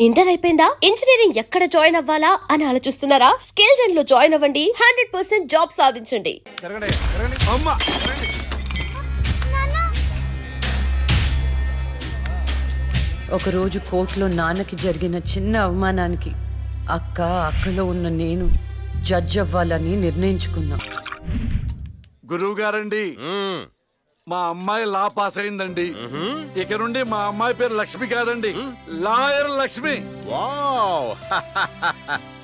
Inter అయిపోయిందా? Engineering ఎక్కడ join అవ్వాలా అని ఆలోచిస్తున్నారా? స్కిల్ జెన్ లో జాయిన్ అవ్వండి. 100% జాబ్ సాధించండి. ఒకరోజు కోర్టులో నాన్నకి జరిగిన చిన్న అవమానానికి అక్కలో ఉన్న నేను జడ్జ్ అవ్వాలని నిర్ణయించుకున్నా. గురువు గారండి, మా అమ్మాయి లా పాస్ అయిందండి. ఇక నుండి మా అమ్మాయి పేరు లక్ష్మి కాదండి, లాయర్ లక్ష్మి. వావ్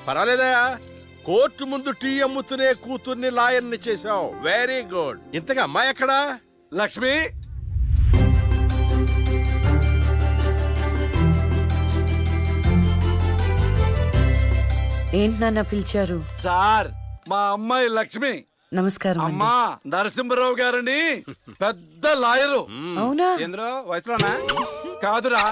పర్వాలేదా, కోర్టు ముందు టీ అమ్ముతునే కూతుర్ని లాయర్ని చేసావు. Very good. ఇంతగా అమ్మాయి ఎక్కడా? లక్ష్మి, ఏంటి నాన్న పిలిచారు? సార్ మా అమ్మాయి లక్ష్మి. నమస్కారం అండి. అమ్మా నరసింహరావు గారని పెద్ద లాయరు. అవునా? వయసులోనా? కాదురా,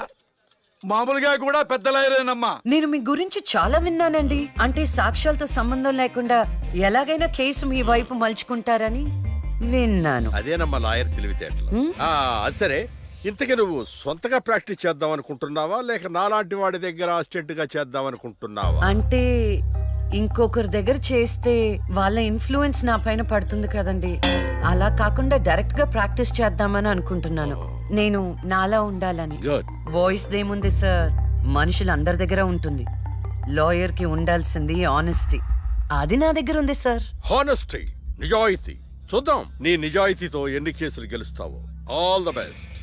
మామూలుగా కూడా పెద్ద లాయరేనమ్మా. నేను మీ గురించి చాలా విన్నానండి. అంటే సాక్ష్యాలతో సంబంధం లేకుండా ఎలాగైనా కేసు మీ వైపు మలుచుకుంటారని విన్నాను. అదేనమ్మా లాయర్ తెలివితేటలు. అది సరే, ఇంతకీ నువ్వు సొంతగా ప్రాక్టీస్ చేద్దాం అనుకుంటున్నావా, లేక నాలాంటి వాడి దగ్గర అసిస్టెంట్ గా చేద్దాం అనుకుంటున్నావా? అంటే ఇంకొకరి దగ్గర చేస్తే వాళ్ళ ఇన్ఫ్లుయెన్స్ నా పైన పడుతుంది కదండి. అలా కాకుండా డైరెక్ట్ గా ప్రాక్టీస్ చేద్దామని అనుకుంటున్నాను. నేను నాలా ఉండాలని. గుడ్. వాయిస్ దేముంది సార్, మనుషులందరి దగ్గర ఉంటుంది. లాయర్ కి ఉండాల్సింది ఆనెస్టీ. అది నా దగ్గర ఉంది సార్. హానెస్టీ, నిజాయితీ. చూద్దాం నీ నిజాయితీతో ఎన్ని కేసులు గెలుస్తావో. All the best.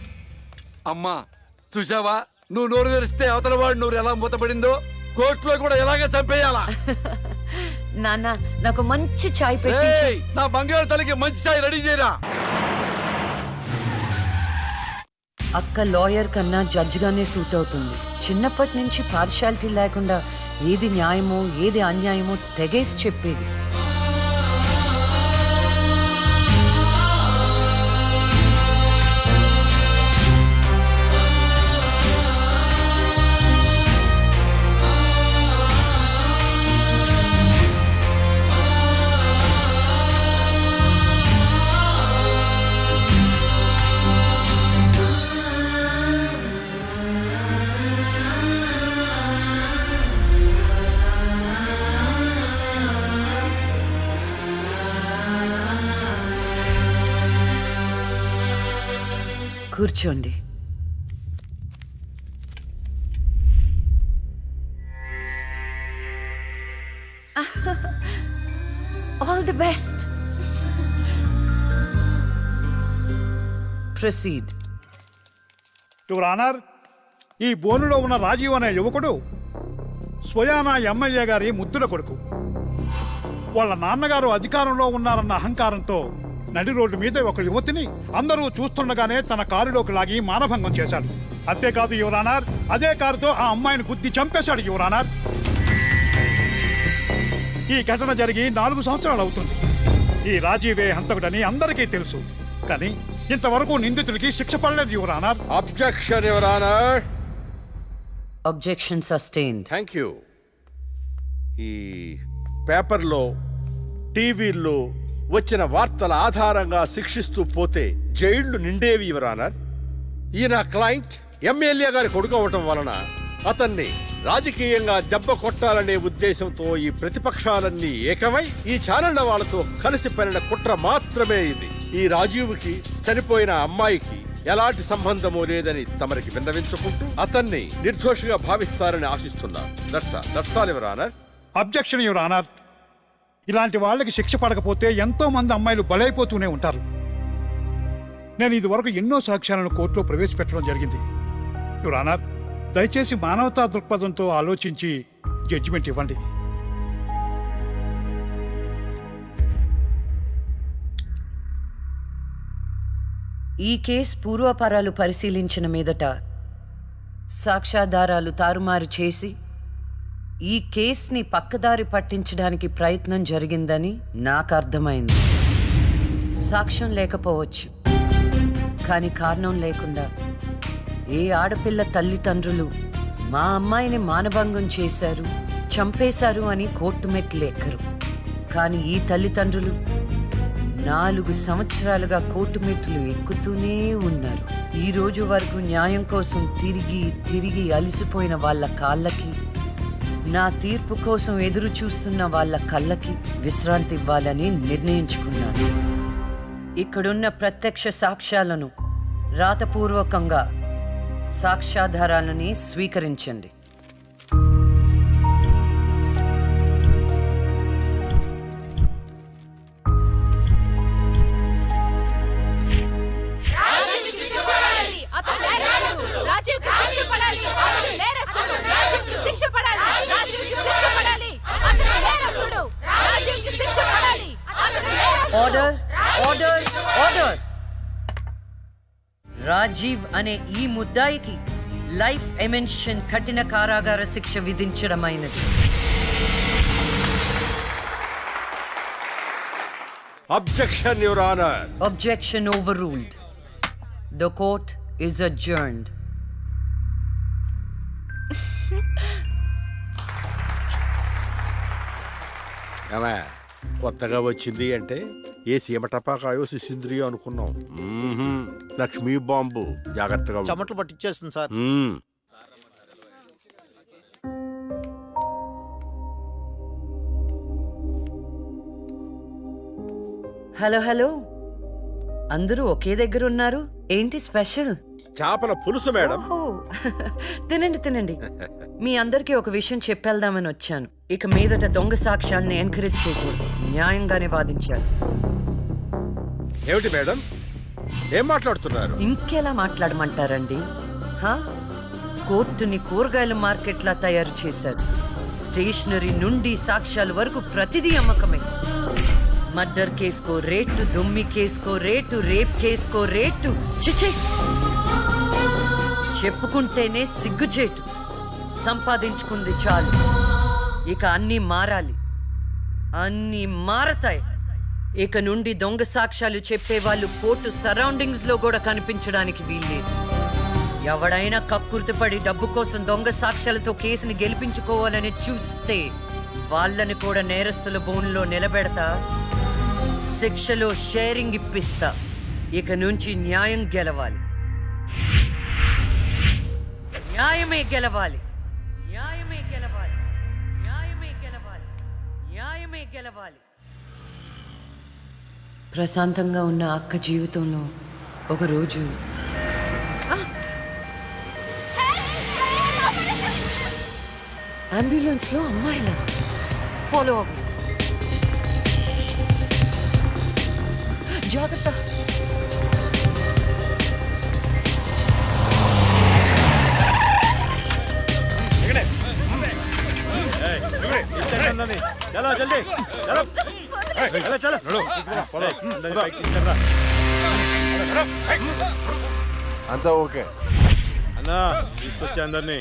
అమ్మా చూసావా, నువ్వు నోరు తెరిస్తే అవతల వాడు నోరు ఎలా మూతపడిందో, కోర్టులో కూడా ఎలాగ చంపేయాలా. నాన్న నాకు మంచి చాయ్ పెట్టి. ఏయ్, నా బంగారు తల్లికి మంచి చాయ్ రెడీ చేయరా. అక్క లాయర్ కన్నా జడ్జ్ గానే సూట్ అవుతుంది. చిన్నప్పటి నుంచి పార్షాలిటీ లేకుండా ఏది న్యాయమో ఏది అన్యాయమో తెగేసి చెప్పేది. కూర్చోండి. All the best. Proceed. Your honour, ఈ బోనులో ఉన్న రాజీవ్ అనే యువకుడు స్వయానా ఎమ్మెల్యే గారి ముద్దుల కొడుకు. వాళ్ళ నాన్నగారు అధికారంలో ఉన్నారన్న అహంకారంతో నడి రోడ్డు మీద ఒక యువతిని అందరూ చూస్తుండగానే తన కారులోకి లాగి మానభంగం చేశాడు. అంతేకాదు యువర్ ఆనర్, అదే కారుతో ఆ అమ్మాయిని గుద్ది చంపేశాడు యువర్ ఆనర్. ఈ ఘటన జరిగి 4 సంవత్సరాలు అవుతుంది. ఈ రాజీవే హంతకుడని అందరికీ తెలుసు, కానీ ఇంతవరకు నిందితుడికి శిక్ష పడలేదు your honour. Objection your honour. Objection sustained. Thank you. ఈ పేపర్లో టీవీల్లో వచ్చిన వార్తల ఆధారంగా శిక్షిస్తూ పోతే జైళ్లు నిండేవి యువర్ ఆనర్. ఈయన క్లయింట్ ఎమ్మెల్యే గారి కొడుకు అవటం వలన అతన్ని రాజకీయంగా దెబ్బ కొట్టాలనే ఉద్దేశంతో ఈ ప్రతిపక్షాలన్నీ ఏకమై ఈ ఛానళ్ల వాళ్ళతో కలిసి పనిన కుట్ర మాత్రమే ఇది. ఈ రాజీవ్కి చనిపోయిన అమ్మాయికి ఎలాంటి సంబంధమూ లేదని తమరికి విన్నవించుకుంటూ అతన్ని నిర్దోషిగా భావిస్తారని ఆశిస్తున్నారు. That's all your honour. Objection your honour. ఇలాంటి వాళ్ళకి శిక్ష పడకపోతే ఎంతో మంది అమ్మాయిలు బలైపోతూనే ఉంటారు. నేను ఇదివరకు ఎన్నో సాక్ష్యాలను కోర్టులో ప్రవేశపెట్టడం జరిగింది యువర్ ఆనర్. దయచేసి మానవతా దృక్పథంతో ఆలోచించి జడ్జిమెంట్ ఇవ్వండి. ఈ కేసు పూర్వాపరాలు పరిశీలించిన మీదట సాక్ష్యాధారాలు తారుమారు చేసి ఈ కేసుని పక్కదారి పట్టించడానికి ప్రయత్నం జరిగిందని నాకు అర్థమైంది. సాక్ష్యం లేకపోవచ్చు, కానీ కారణం లేకుండా ఏ ఆడపిల్ల తల్లిదండ్రులు మా అమ్మాయిని మానభంగం చేశారు, చంపేశారు అని కోర్టు మెట్లు ఎక్కరు. కానీ ఈ తల్లిదండ్రులు 4 సంవత్సరాలుగా కోర్టు మెట్లు ఎక్కుతూనే ఉన్నారు. ఈ రోజు వరకు న్యాయం కోసం తిరిగి తిరిగి అలసిపోయిన వాళ్ళ కాళ్ళకి, నా తీర్పు కోసం ఎదురు చూస్తున్న వాళ్ళ కళ్ళకి విశ్రాంతి ఇవ్వాలని నిర్ణయించుకున్నాను. ఇక్కడున్న ప్రత్యక్ష సాక్ష్యాలను రాతపూర్వకంగా సాక్ష్యాధారాలని స్వీకరించండి. Order, order, order. రాజీవ్ అనే ఈ ముద్దాయికి లైఫ్ ఎమెన్షన్ కఠిన కారాగార శిక్ష విధించడమైనది. Objection your honour. Objection overruled. The court is adjourned. ఏమే, కొత్తగా వచ్చింది అంటే ఏ సీమ టపాకాయో సిసింద్రియో అనుకున్నాం. లక్ష్మీ బాంబు, జాగ్రత్తగా ఉండు. చెమటలు పట్టించేస్తుంది సార్. మ్మ్. హలో హలో, అందరూ ఒకే దగ్గర ఉన్నారు. ఏంటి స్పెషల్? చేపల పులుసు మేడం. ఓహో, తినండి తినండి. మీ అందరికీ ఒక విషయం చెప్పేద్దామని వచ్చాను. ఇక మీదట దొంగ సాక్ష్యాల్ని ఎంకరేజ్ చేయకూడదు. న్యాయంగానే వాదించాలి. ఏమిటి మేడం, ఏం మాట్లాడుతున్నారు? ఇంకెలా మాట్లాడమంటారండి? హా? కోర్టుని కూరగాయల మార్కెట్లా తయారు చేశారు. స్టేషనరీ నుండి సాక్ష్యాల వరకు ప్రతిదీ అమ్మకమే. మర్డర్ కేసుకో రేటు, దొమ్మి కేసుకో రేటు, రేప్ కేసుకో రేటు. చిచే, చెప్పుకుంటేనే సిగ్గుచేటు. సంపాదించుకుంది చాలు. ఇక అన్నీ మారాలి. అన్నీ మారతాయి. ఇక నుండి దొంగ సాక్ష్యాలు చెప్పేవాళ్ళు కోర్టు సరౌండింగ్స్ లో కూడా కనిపించడానికి వీల్లేదు. ఎవడైనా కక్కుర్తిపడి డబ్బు కోసం దొంగ సాక్ష్యాలతో కేసుని గెలిపించుకోవాలని చూస్తే వాళ్ళని కూడా నేరస్తుల బోన్లో నిలబెడతా. శిక్షలో షేరింగ్ ఇప్పిస్తా. ఇక నుంచి న్యాయం గెలవాలి. న్యాయమే గెలవాలి. న్యాయమే గెలవాలి. న్యాయమే గెలవాలి. న్యాయమే గెలవాలి. ప్రశాంతంగా ఉన్న అక్క జీవితంలో ఒకరోజు అంబులెన్స్ లో అమ్మాయిలా ఫాలో అవ్వు. జాగ్రత్త. చలో జల్దీ చలో చలో. అంతా ఓకే అన్నా తీసుకొచ్చా అందరినీ.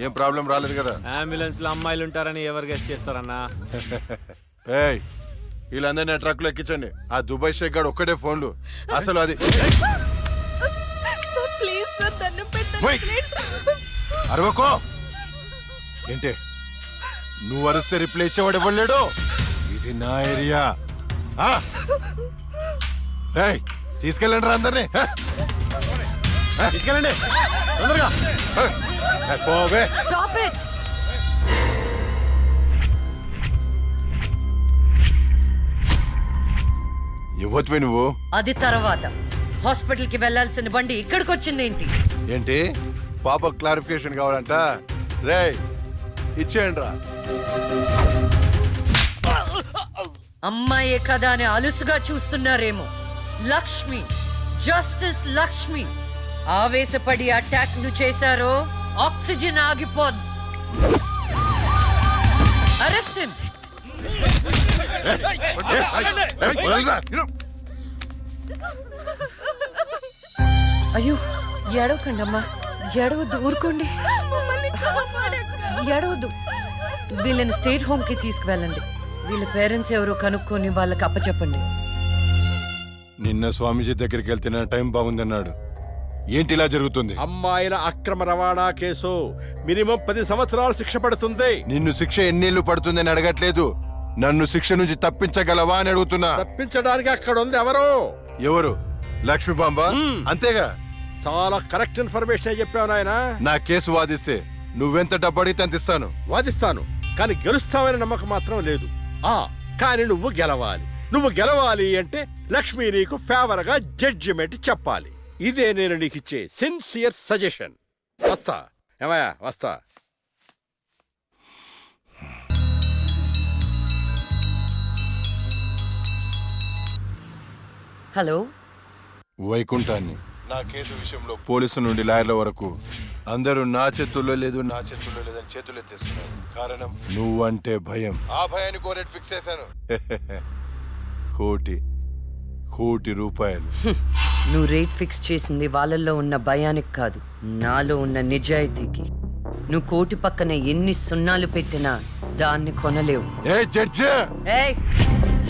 ఏం ప్రాబ్లం రాలేదు కదా? అంబులెన్స్ లో అమ్మాయిలు ఉంటారని ఎవరు గెస్ట్ చేస్తారన్నా? ఏయ్, వీళ్ళందరినీ ట్రక్ లో ఎక్కించండి. ఆ దుబాయ్ షేక్ గాడు ఒక్కడే ఫోన్లు. అసలు అది ఓయ్, అరవకో. ఏంటే నువ్వు అరిస్తే రిప్లై ఇచ్చేవాడు ఇవ్వలేడు. ఇది నా ఏరియా. రేయ్, తీసుకెళ్ళండి రా అందరినీ. తీసుకెళ్ళండి తొందరగా. పోవే. Stop it! ఇవ్వచ్చువే నువ్వు. అది తర్వాత. హాస్పిటల్ కి వెళ్లాల్సిన బండి ఇక్కడికి వచ్చిందేంటి? ఏంటి పాప క్లారిఫికేషన్ కావాలంట? రేయ్, ఇచ్చేయండి రా. అమ్మాయే కదా అని అలుసుగా చూస్తున్నారేమో. లక్ష్మి, జస్టిస్ లక్ష్మి ఆవేశపడి అటాక్ ను చేశారో ఆక్సిజన్ ఆగిపోద్ది. Arrest him. అయ్యో, ఏడవకండమ్మా, ఏడవద్దు, ఊరుకోండి. ఏడవద్దు. వీళ్ళని స్టేట్ హోమ్ కి తీసుకువెళ్ళండి. వీళ్ళ పేరెంట్స్ ఎవరో కనుక్కొని వాళ్ళకి అప్పచెప్పండి. నిన్న స్వామీజీ దగ్గరికి వెళ్తే నా టైం బాగుందన్నాడు. ఏంటి ఇలా జరుగుతుంది? అమ్మాయిల అక్రమ రవాణా కేసు మినిమం 10 సంవత్సరాలు శిక్ష పడుతుంది. నిన్ను శిక్ష ఎన్నేళ్లు పడుతుందని అడగట్లేదు, నన్ను శిక్ష నుంచి తప్పించగలవా అని అడుగుతున్నా. తప్పించడానికి అక్కడ ఉంది ఎవరు? ఎవరు? లక్ష్మీబాంబ అంతేగా? చాలా కరెక్ట్ ఇన్ఫర్మేషన్ చెప్పావు నాయనా. నా కేసు వాదిస్తే నువ్వెంత డబ్బు అడిగితే అంత ఇస్తాను. వాదిస్తాను, కానీ గెలుస్తావని నమ్మకం మాత్రం లేదు. కానీ నువ్వు గెలవాలి. నువ్వు గెలవాలి అంటే లక్ష్మి నీకు ఫేవర్ గా జడ్జిమెంట్ చెప్పాలి. ఇదే నేను నీకు ఇచ్చే సిన్సియర్ సజెషన్. వస్తా ఏమయ్యా, వస్తా. హలో, వైకుంఠాన్ని నా కేసు విషయంలో పోలీసు నుండి లాయర్ల వరకు అందరూ నా చేతుల్లో లేదు లేదని చేతులు ఎత్తేస్తున్నారు. కారణం నువ్వంటే భయం. ఆ భయాన్ని కోరేట్ ఫిక్స్ చేశాను. కోటి రూపాయలు. నువ్వు రేట్ ఫిక్స్ చేసింది వాళ్ళల్లో ఉన్న భయానికి కాదు, నాలో ఉన్న నిజాయితీకి. నువ్వు కోటి పక్కన ఎన్ని సున్నాలు పెట్టినా దాన్ని కొనలేవు. ఏ జడ్జి, ఏయ్,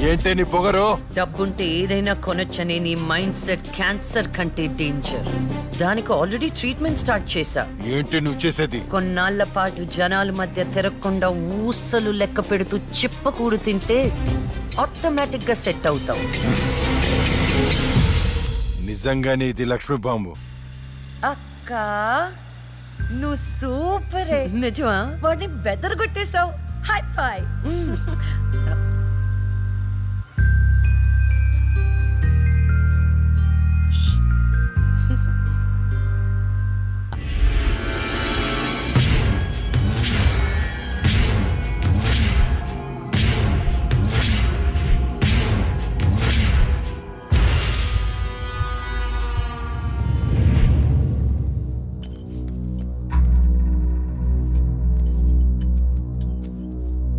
ఏంటే నీ పొగరు? డబ్బుంటే ఏదైనా కొనొచ్చనే నీ మైండ్ సెట్ క్యాన్సర్ కంటే డేంజర్. దానికి ఆల్రెడీ ట్రీట్మెంట్ స్టార్ట్ చేశా. ఏంటి నువ్వు చేసేది? కొన్నాళ్ల పాటు జనాల మధ్య తిరగకుండా ఊసలు లెక్క పెడుతూ చిప్పకూడు తింటే ఆటోమేటిక్ గా సెట్ అవుతావు. నిజంగానే ఇది లక్ష్మీ బాంబు. అక్క, నువ్వు సూపరే. నిజమా? వాడిని బెదర్ కొట్టేశావు. High five.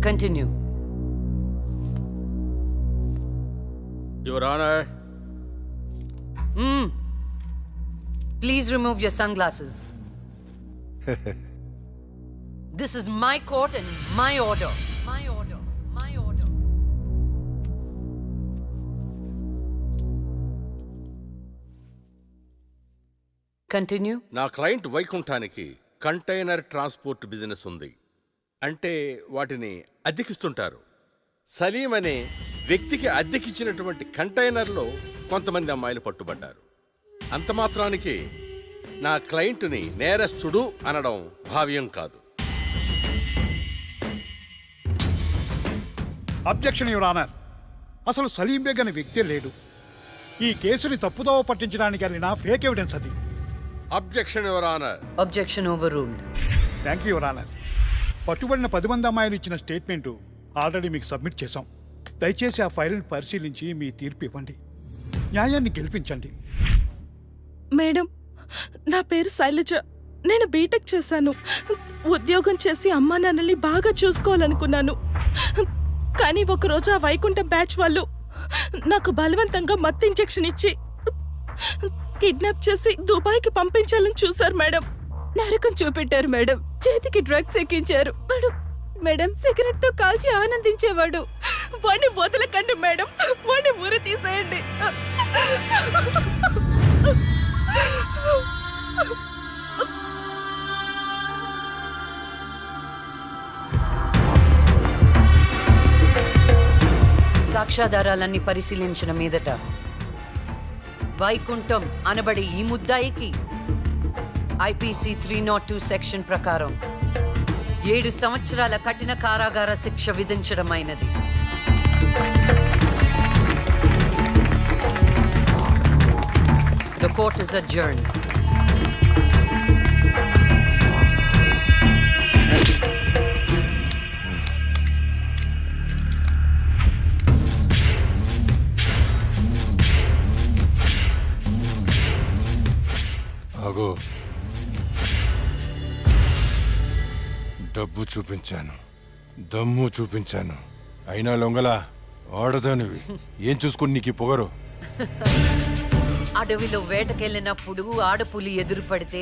Continue. Your honour, Please remove your sunglasses. This is my court and my order. My order. My order. Continue. నా క్లయింట్ వైకుంఠానికి కంటైనర్ ట్రాన్స్పోర్ట్ బిజినెస్ ఉంది. అంటే వాటిని అద్దెకిస్తుంటారు. సలీం అనే వ్యక్తికి అద్దెకిచ్చినటువంటి కంటైనర్లో కొంతమంది అమ్మాయిలు పట్టుబడ్డారు. అంత మాత్రానికి నా క్లయింట్ని నేరస్తుడు అనడం భావ్యం కాదు. Objection your honour. అసలు సలీం బేగ్ అనే వ్యక్తే లేడు. ఈ కేసుని తప్పుదోవ పట్టించడానికి వెళ్ళిన ఫేక్ ఎవిడెన్స్ అది. Objection your honour. Objection overruled. Thank you your honour. పట్టుబడిన 10 మంది అమ్మాయిలు ఇచ్చిన స్టేట్మెంటు ఆల్రెడీ మీకు సబ్మిట్ చేశాం. దయచేసి ఆ ఫైల్ని పరిశీలించి మీ తీర్పు ఇవ్వండి. న్యాయాన్ని గెలిపించండి. మేడం, నా పేరు శైలజ. నేను బీటెక్ చేశాను. ఉద్యోగం చేసి అమ్మా నాన్నల్ని బాగా చూసుకోవాలనుకున్నాను. కానీ ఒకరోజు ఆ వైకుంఠం బ్యాచ్ వాళ్ళు నాకు బలవంతంగా మత్తు ఇంజెక్షన్ ఇచ్చి కిడ్నాప్ చేసి దుబాయ్కి పంపించాలని చూశారు మేడం. నరకం చూపెట్టారు మేడం. చేతికి డ్రగ్స్ ఎక్కించారు మేడం. సిగరెట్ తో కాల్చి ఆనందించేవాడు. వాడిని వదలకండి మేడం, వాడిని ఊరి తీసేయండి. సాక్ష్యాధారాలన్నీ పరిశీలించిన మీదట వైకుంఠం అనబడే ఈ ముద్దాయికి ఐపీసీ 302 సెక్షన్ ప్రకారం 7 సంవత్సరాల కఠిన కారాగార శిక్ష విధించడమైనది. The court is adjourned. ఆగో, డబ్బు చూపించాను, దమ్ము చూపించాను, అయినా లొంగలా ఆడదానివి. ఏం చూసుకుని నీకు ఈ పొగరు? అడవిలో వేటకెళ్ళినప్పుడు ఆడపులి ఎదురు పడితే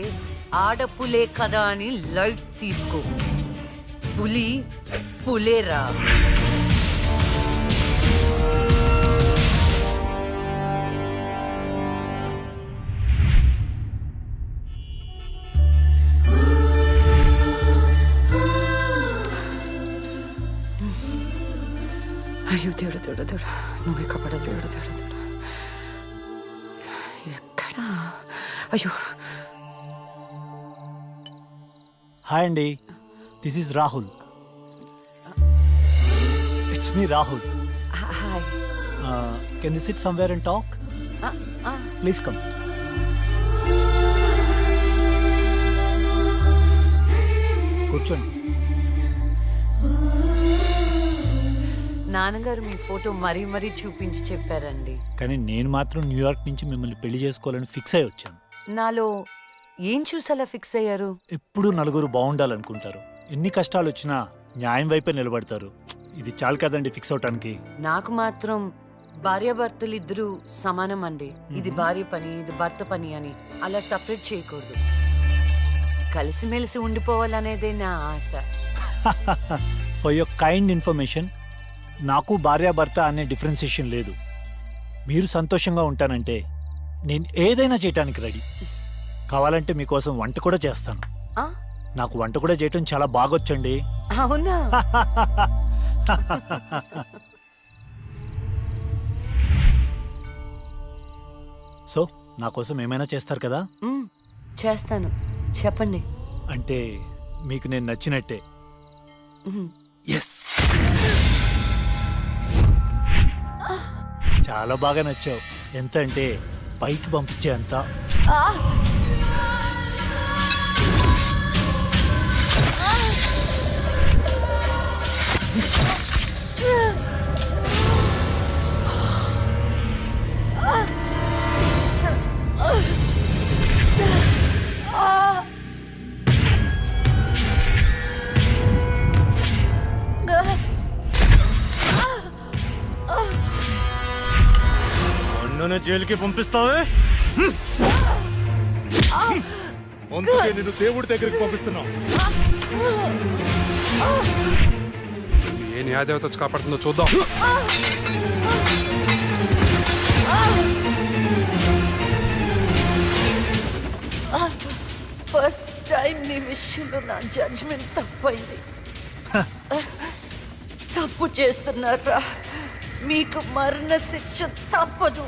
ఆడపులే కదా అని లైట్ తీసుకో. పులి పులేరా. అయ్యో దేవుడు దేవుడు దేవుడు, నువ్వే కాపాడాలి దేవుడు దేవుడు దేవుడు. అయ్యో హాయ్ అండి, this is Rahul. It's me Rahul. Hi. Can the SIT somewhere and talk? Please come. కూర్చోండి. నాన్నగారు మీ ఫోటో మరీ మరీ చూపించి చెప్పారండి. కానీ నేను మాత్రం న్యూయార్క్ నుంచి మిమ్మల్ని పెళ్లి చేసుకోవాలని ఫిక్స్ అయి వచ్చాను. నాలో ఏం చూసి అలా ఫిక్స్ అయ్యారు? ఎప్పుడూ నలుగురు బాగుండాలనుకుంటారు. ఎన్ని కష్టాలు వచ్చినా న్యాయం వైపే నిలబడతారు. ఇది చాలు కదండి ఫిక్స్ అవటానికి. నాకు మాత్రం భార్యాభర్తలు ఇద్దరు సమానం అండి. ఇది భార్య పని, ఇది భర్త పని అని అలా సపరేట్ చేయకూడదు. కలిసిమెలిసి ఉండిపోవాలనేదే నా ఆశ. ఫర్ యువర్ కైండ్ ఇన్ఫర్మేషన్, నాకు భార్యాభర్త అనే డిఫరెన్సియేషన్ లేదు. మీరు సంతోషంగా ఉంటానంటే నేను ఏదైనా చేయటానికి రెడీ. కావాలంటే మీకోసం వంట కూడా చేస్తాను. ఆ? నాకు వంట కూడా చేయటం చాలా బాగొచ్చండి. అవునా? సో నా కోసం ఏమైనా చేస్తారు కదా? మ్, చేస్తాను. చెప్పండి. అంటే మీకు నేను నచ్చినట్టే. మ్, ఎస్, చాలా బాగా నచ్చావు. ఎంత అంటే పైకి పంపించే అంత. అన్ననే జైలుకి పంపిస్తావే? అందుకే నేను దేవుడి దగ్గరికి పంపిస్తున్నావు. ఏ న్యాయదేవత వచ్చి కాపాడుతుందో చూద్దాం. ఫస్ట్ టైం నీ విషయంలో నా జడ్జ్మెంట్ తప్పైంది. తప్పు చేస్తున్నారా? మీకు మరణ శిక్ష తప్పదు.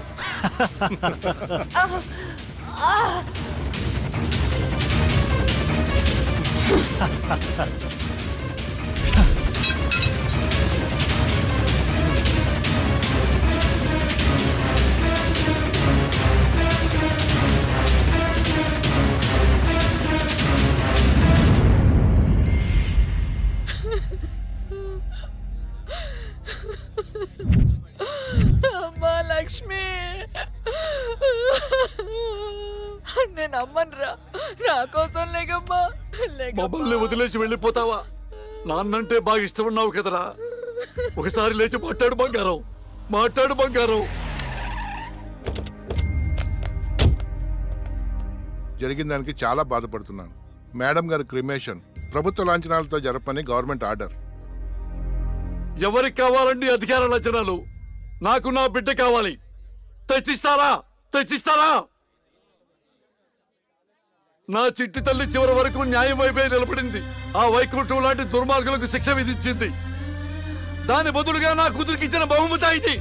అమ్మా లక్ష్మి, నేను అమ్మనురా. నా కోసం లేకమ్మా. మమ్మల్ని వదిలేసి వెళ్ళిపోతావా? నాన్నంటే బాగా ఇష్టం ఉన్నావు కదరా. ఒకసారి లేచి మాట్లాడు బంగారం, మాట్లాడు బంగారం. జరిగిన దానికి చాలా బాధపడుతున్నాను. మేడం గారి క్రిమేషన్ ప్రభుత్వ లాంఛనాలతో జరపని గవర్నమెంట్ ఆర్డర్. ఎవరికి కావాలండి అధికార లక్షణాలు? నాకు నా బిడ్డ కావాలి. తెచ్చిస్తారా? తెచ్చిస్తారా? నా చిట్టి తల్లి చివరి వరకు న్యాయం వైపే నిలబడింది. ఆ వైకుంఠం లాంటి దుర్మార్గులకు శిక్ష విధించింది. దాని బదులుగా నా కూతురికి ఇచ్చిన బహుమతి ఇది.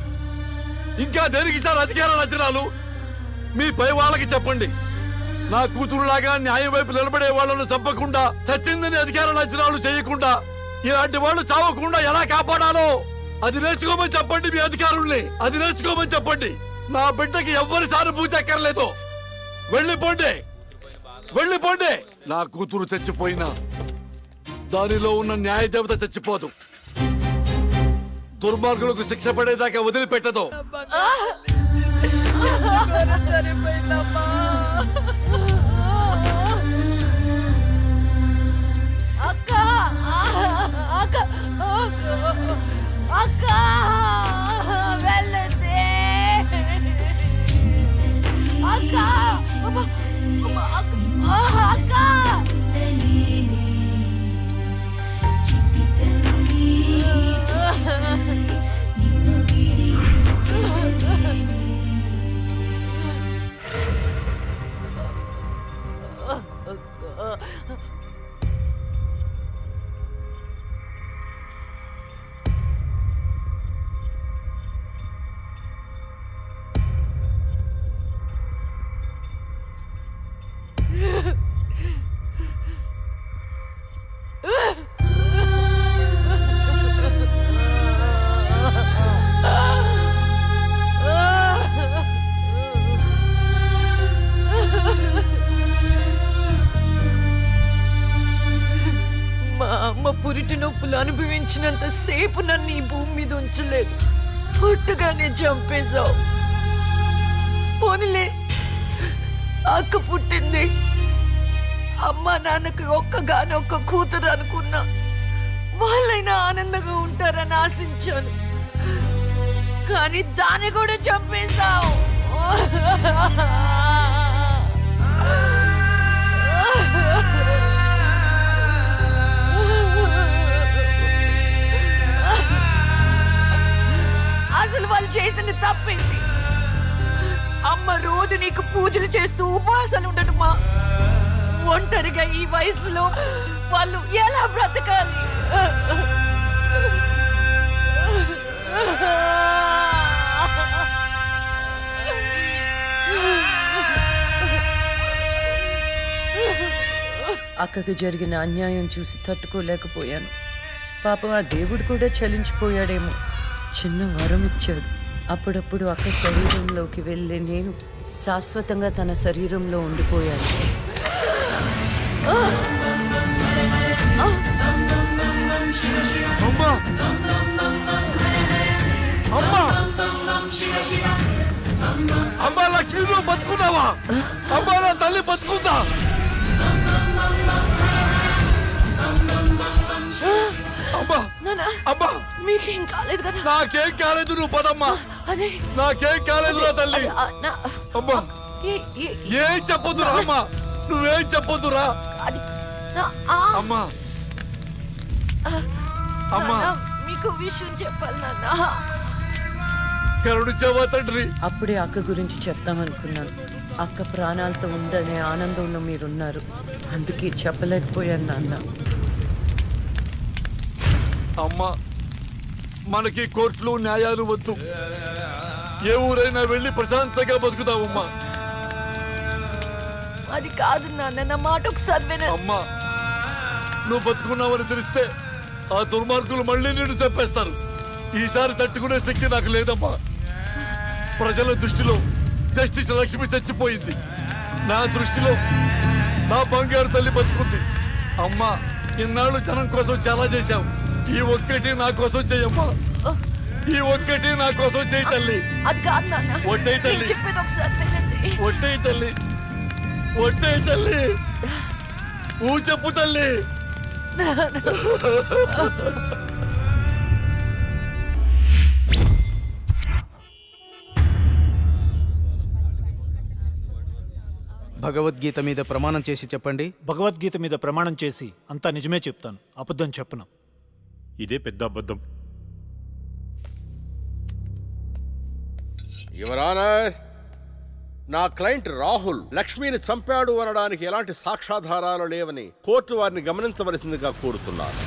ఇంకా దేనికి సార్ అధికార లక్షణాలు? మీ పై వాళ్ళకి చెప్పండి. నా కూతురులాగా న్యాయం వైపు నిలబడే వాళ్ళను చంపకుండా, చచ్చిందని అధికార లక్షణాలు చేయకుండా, ఇలాంటి వాళ్ళు చావకుండా ఎలా కాపాడాలో అది నేర్చుకోమని చెప్పండి. మీ అధికారుల్ని అది నేర్చుకోమని చెప్పండి. నా బిడ్డకి ఎవ్వరి సానుభూతి ఎక్కర్లేదు. వెళ్ళిపోండి, వెళ్ళిపోండి. నా కూతురు చచ్చిపోయినా దానిలో ఉన్న న్యాయ దేవత చచ్చిపోదు. దుర్మార్గులకు శిక్ష పడేదాకా వదిలిపెట్టదు. సరిపోయిందమ్మా. అక్క, అక్క, అక్క, వెళ్ళదే అక్క, అక్క. అమ్మ పురిటి నొప్పులు అనుభవించినంత సేపు నన్ను ఈ భూమి మీద ఉంచలేదు. పుట్టగానే చంపేశావు. పోనీలే, అక్క పుట్టింది. అమ్మ నాన్నకి ఒక్కగానొక్క కూతురు అనుకున్నా. వాళ్ళైనా ఆనందంగా ఉంటారని ఆశించాను. కానీ దాన్ని కూడా చంపేశావు. అసలు వాళ్ళు చేసిన తప్పేంటి? అమ్మ రోజు నీకు పూజలు చేస్తూ ఉపవాసాలు ఉండటమా? ఒంటరిగా ఈ వయసులో వాళ్ళు ఎలా బ్రతకాలి? అక్కకు జరిగిన అన్యాయం చూసి తట్టుకోలేకపోయాను. పాపం ఆ దేవుడు కూడా చలించిపోయాడేమో. చిన్న వరం ఇచ్చాడు. అప్పుడప్పుడు అక్క శరీరంలోకి వెళ్ళే నేను శాశ్వతంగా తన శరీరంలో ఉండిపోయాను. అమ్మా! అమ్మా! అమ్మా లక్ష్మి, నువ్వు బతుకున్నావా? అమ్మా, నా తల్లి బతుకుందా? అమ్మా! అమ్మా! మీకేం కాలేదు కదా? నాకేం కాలేదు, నువ్వు పదమ్మా. అదే నాకేం కాలేదు నా తల్లి. అమ్మా, ఏం చెప్పొద్దురా అమ్మా, నువ్వేం చెప్పొద్దురా. అమ్మా, అమ్మా, మీకు విషయం చెప్పాలి నాన్న. కరుణించావా తండ్రి? అప్పుడే అక్క గురించి చెప్తామనుకున్నాను. అక్క ప్రాణాలతో ఉందనే ఆనందంలో మీరున్నారు. అందుకే చెప్పలేకపోయాను నాన్న. అమ్మా, మనకి కోర్టులు న్యాయాలు వద్దు. ఏ ఊరైనా వెళ్ళి ప్రశాంతంగా బతుకుతావమ్మా. అది కాదు నాన్న, నా మాట ఒకసారి వినండి. అమ్మా, నువ్వు బతుకున్నావని తెలిస్తే ఆ దుర్మార్గులు మళ్ళీ నిన్ను చంపేస్తారు. ఈసారి తట్టుకునే శక్తి నాకు లేదమ్మా. ప్రజల దృష్టిలో జస్టిస్ లక్ష్మి చచ్చిపోయింది. నా దృష్టిలో నా బంగారు తల్లి బతుకుంది. అమ్మా, ఇన్నాళ్ళు జనం కోసం చాలా చేశావు. ఈ ఒక్కటి నా కోసం చెయ్యమ్మా. ఈ ఒక్కటి నా కోసం చెయ్యి తల్లి. అది కాదు నాన్న, ఒట్టేయి తల్లి. నేను చెప్పేది ఒకసారి వినండి. ఒట్టేయి తల్లి, ఒట్టేయి తల్లి, చెప్పు తల్లి. భగవద్గీత మీద ప్రమాణం చేసి చెప్పండి. భగవద్గీత మీద ప్రమాణం చేసి అంతా నిజమే చెప్తాను, అబద్ధం చెప్పను. ఇదే పెద్ద అబద్ధం. యువర్ ఆనర్, నా క్లయింట్ రాహుల్ లక్ష్మిని చంపాడు అనడానికి ఎలాంటి సాక్ష్యాధారాలు లేవని కోర్టు వారిని గమనించవలసిందిగా కోరుతున్నాను.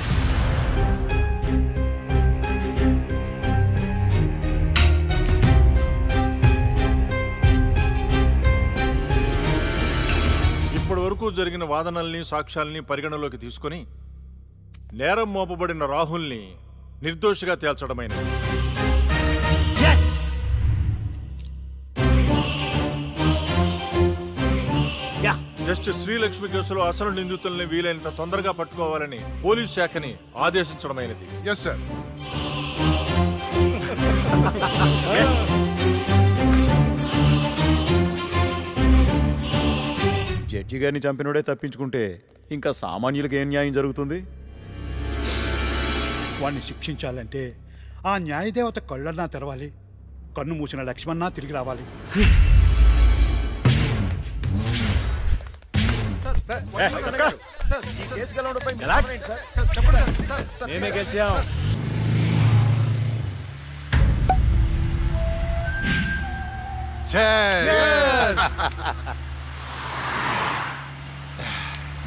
ఇప్పటి వరకు జరిగిన వాదనల్ని సాక్ష్యాల్ని పరిగణలోకి తీసుకొని నేరం మోపబడిన రాహుల్ని నిర్దోషిగా తేల్చడమైనది. జస్టిస్ శ్రీలక్ష్మి కేసులో అసలు నిందితుల్ని వీలైనంత తొందరగా పట్టుకోవాలని పోలీస్ శాఖని ఆదేశించడమైనది. Yes sir. జడ్జి గారిని చంపినోడే తప్పించుకుంటే ఇంకా సామాన్యులకు ఏం న్యాయం జరుగుతుంది? వాణ్ణి శిక్షించాలంటే ఆ న్యాయదేవత కళ్ళన్నా తెరవాలి, కన్ను మూసిన లక్ష్మణ తిరిగి రావాలి. మేమే గెలిచాం.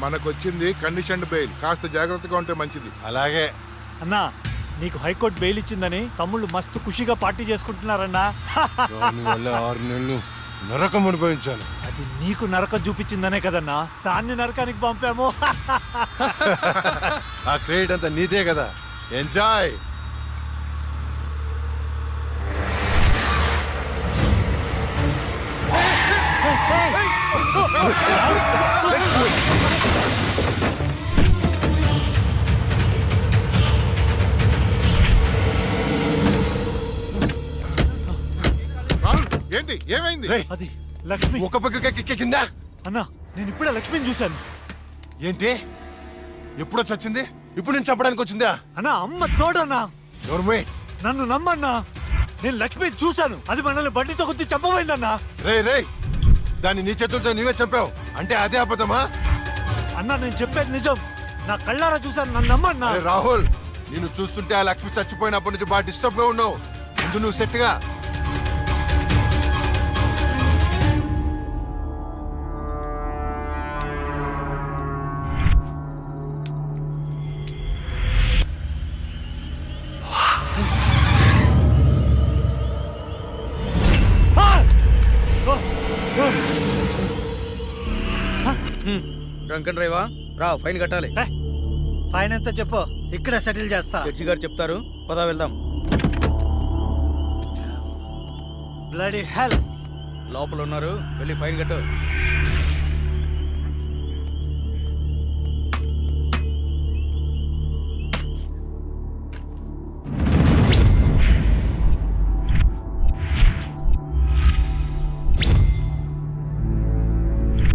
మనకొచ్చింది కండిషన్డ్ బెయిల్. కాస్త జాగ్రత్తగా ఉంటే మంచిది. అలాగే అన్నా, నీకు హైకోర్టు బెయిల్ ఇచ్చిందని తమ్ముళ్ళు మస్తు ఖుషిగా పార్టీ చేసుకుంటున్నారన్నా. దానివల్ల 6 నెలలు నరకం అనుభవించాను. అది నీకు నరకం చూపించిందనే కదన్నా దాన్ని నరకానికి పంపాము. ఆ క్రెడిట్ అంతా నీదే కదా. ఎంజాయ్. ఏమైంది అది లక్ష్మి. ఒక పక్క కింద అన్నా నేను ఇప్పుడే లక్ష్మిని చూశాను. ఏంటి ఎప్పుడో చచ్చింది ఇప్పుడు నేను చంపడానికి వచ్చిందా అన్నా అమ్మ తోడన్నా. ఎవరు నన్ను నమ్మన్నా, నేను లక్ష్మిని చూశాను. అది మనల్ని బండితో కొద్ది చంపబోయిందన్నా. రే దాన్ని నీ చేతులతో నీవే చంపావు అంటే అదే అబద్ధమా? అన్నా నేను చెప్పేది నిజం, నా కళ్ళారా చూశాను, నన్ను నమ్మన్నా. అరే రాహుల్, నిన్ను చూస్తుంటే ఆ లక్ష్మి చచ్చిపోయినప్పటి నుంచి బాగా డిస్టర్బ్ గా ఉన్నావు. ముందు నువ్వు సెట్ గా. డ్రంక్ అండ్ డ్రైవా రా, ఫైన్ కట్టాలి. ఫైన్ ఎంత చెప్పు, ఇక్కడ సెటిల్ చేస్తా. జడ్జి గారు చెప్తారు, పదా వెళ్దాం. Bloody hell. లోపల ఉన్నారు, వెళ్ళి ఫైన్ కట్టు.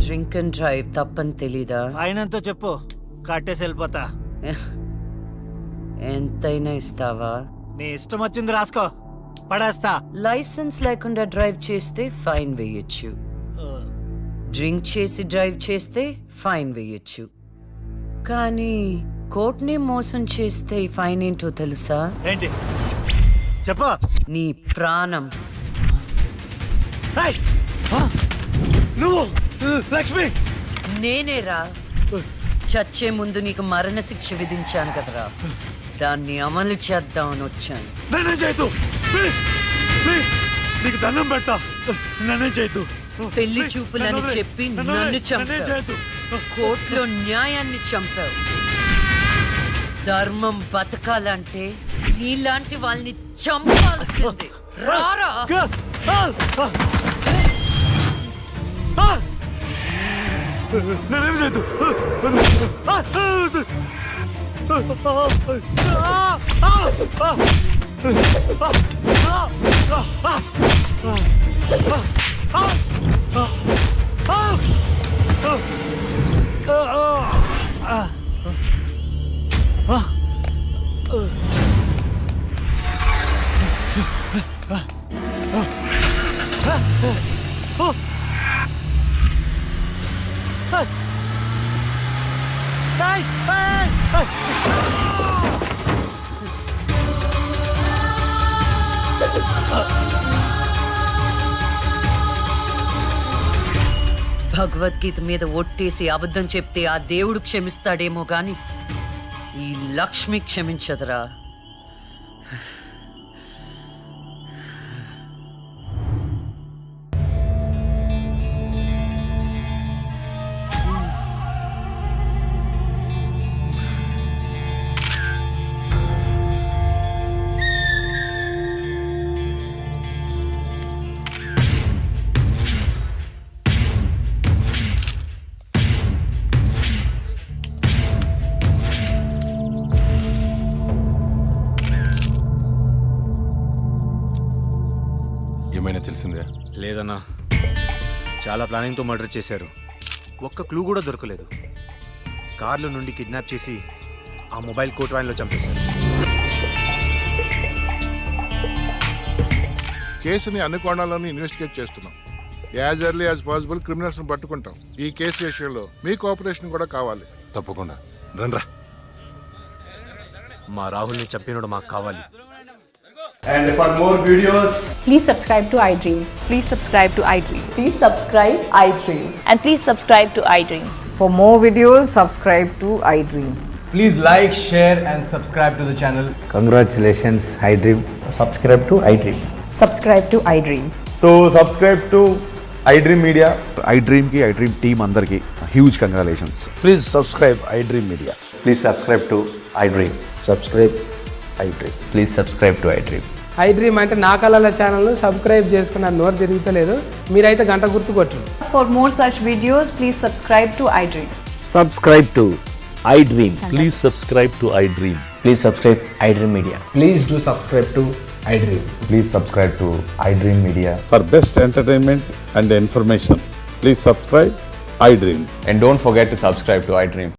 డ్రింక్ అండ్ డ్రైవ్ తప్పని తెలీదా? ఫైన్ ఎంతో చెప్పు, కట్టేసి వెళ్ళిపోతా. ఎంతైనా ఇస్తావా? నీ ఇష్టం వచ్చింది రాసుకో, పడేస్తా. లైసెన్స్ లేకుండా డ్రైవ్ చేస్తే ఫైన్ వేయొచ్చు, డ్రింక్ చేసి డ్రైవ్ చేస్తే ఫైన్ వేయొచ్చు. కానీ కోర్టుని మోసం చేస్తే ఈ ఫైన్ ఏంటో తెలుసా? ఏంటి చెప్పు. నీ ప్రాణం. ఏయ్! ఆ! నువ్వు లక్ష్మి. నేనేరా, చచ్చే ముందు నీకు మరణ శిక్ష విధించాను కదరా, దాన్ని అమలు చేద్దామని వచ్చాను. నన్నేం చేయొద్దు ప్లీజ్, ప్లీజ్ నీకు దండం పెడతా, నన్నేం చేయొద్దు. పెళ్లి ప్లీజ్, చూపులని నన్ను చెప్పి నన్ను నన్ను నన్నేం చంపావు, చేయొద్దు. కోర్టులో న్యాయాన్ని చంపావు. ధర్మం బతకాలంటే నీలాంటి వాళ్ళని చంపాల్సిందే. రారా. నన్నేం చేయొద్దు. భగవద్గీత మీద ఒట్టేసి అబద్ధం చెప్తే ఆ దేవుడు క్షమిస్తాడేమో గాని ఈ లక్ష్మి క్షమించదురా. ఏమైనా తెలిసిందే? లేదన్నా, చాలా ప్లానింగ్తో మర్డర్ చేశారు. ఒక్క క్లూ కూడా దొరకలేదు. కార్లో నుండి కిడ్నాప్ చేసి ఆ మొబైల్ కోట్ వ్యాన్లో చంపేశారు. కేసుని అన్ని కోణాలను ఇన్వెస్టిగేట్ చేస్తున్నాం. As early as possible criminals ని పట్టుకుంటాం. ఈ కేసు విషయంలో మీ కోఆపరేషన్ కూడా కావాలి. తప్పకుండా రండ్రా. మా రాహుల్ని చంపినోడు మాకు కావాలి. And for more videos, please subscribe to iDream. Please subscribe to iDream. Please subscribe iDream. And please subscribe to iDream. For more videos, subscribe to iDream. please like, share and subscribe to the channel. Congratulations, iDream. Subscribe to iDream. Subscribe to iDream. So subscribe to iDream Media. iDream కి iDream team అందరికి huge congratulations. Please subscribe iDream media. Please subscribe to iDream. Subscribe iDream. Please subscribe to iDream. iDream అంటే నా కళల channel subscribe చేసుకున్న నోరు తిరుగుతలేదు. మీరైతే గంట గుర్తు కొట్టండి. For more such videos, please subscribe to iDream. Subscribe to iDream. Please subscribe to iDream. Please subscribe iDream Media. Please do subscribe to iDream. Please subscribe to iDream Media. For best entertainment and information, please subscribe iDream. And don't forget to subscribe to iDream.